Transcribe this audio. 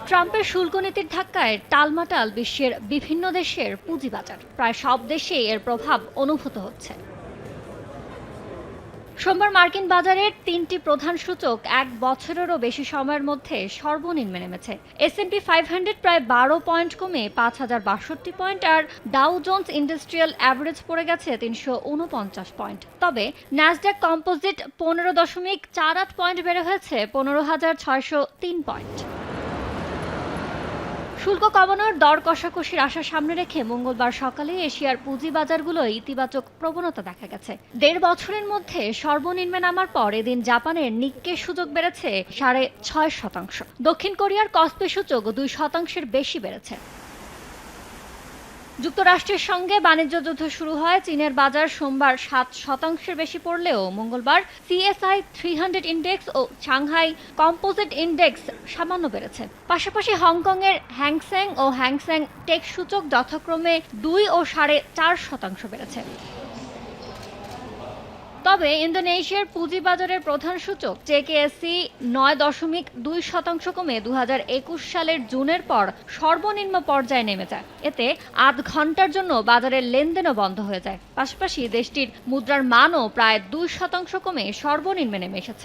ট্রাম্পের শুল্ক নীতির ধাক্কায় টালমাটাল বিশ্বের বিভিন্ন দেশের পুঁজিবাজার। প্রায় সব দেশেই এর প্রভাব অনুভূত হচ্ছে। সোমবার মার্কিন বাজারের তিনটি প্রধান সূচক এক বছরেরও বেশি সময়ের মধ্যে সর্বনিম্নে নেমেছে। S&P 500 প্রায় 12 পয়েন্ট কমে 5062 পয়েন্ট, আর ডাউ জোন্স ইন্ডাস্ট্রিয়াল অ্যাভারেজ পড়ে গেছে 349 পয়েন্ট। তবে ন্যাসড্যাক কম্পোজিট 15.48 পয়েন্ট বেড়ে হয়েছে 15,603 পয়েন্ট। শুল্ক কমানোর দর কষাকষির আশা সামনে রেখে মঙ্গলবার সকালে এশিয়ার পুঁজিবাজারগুলোয় ইতিবাচক প্রবণতা দেখা গেছে। 1.5 বছরের মধ্যে সর্বনিম্নে নামার পর এদিন জাপানের নিক্কে সূচক বেড়েছে 6.5%। দক্ষিণ কোরিয়ার কসপি সূচক 2% বেশি বেড়েছে। যুক্তরাষ্ট্রের সঙ্গে বাণিজ্য যুদ্ধ শুরু হয় চীনের বাজার সোমবার 7% বেশি পড়লেও মঙ্গলবার CSI 300 ইন্ডেক্স ও সাংহাই কম্পোজিট ইন্ডেক্স সামান্য বেড়েছে। পাশাপাশি হংকংয়ের হ্যাংসেং ও হ্যাংসেং টেক সূচক যথাক্রমে 2 ও 4.5% বেড়েছে। তবে ইন্দোনেশিয়ার পুঁজিবাজারের প্রধান সূচক জেকেএসসি 9.2% কমে 2021 সালের জুনের পর সর্বনিম্ন পর্যায়ে নেমে যায়। এতে আধ ঘন্টার জন্য বাজারের লেনদেনও বন্ধ হয়ে যায়। পাশাপাশি দেশটির মুদ্রার মানও প্রায় 2% কমে সর্বনিম্নে নেমে এসেছে।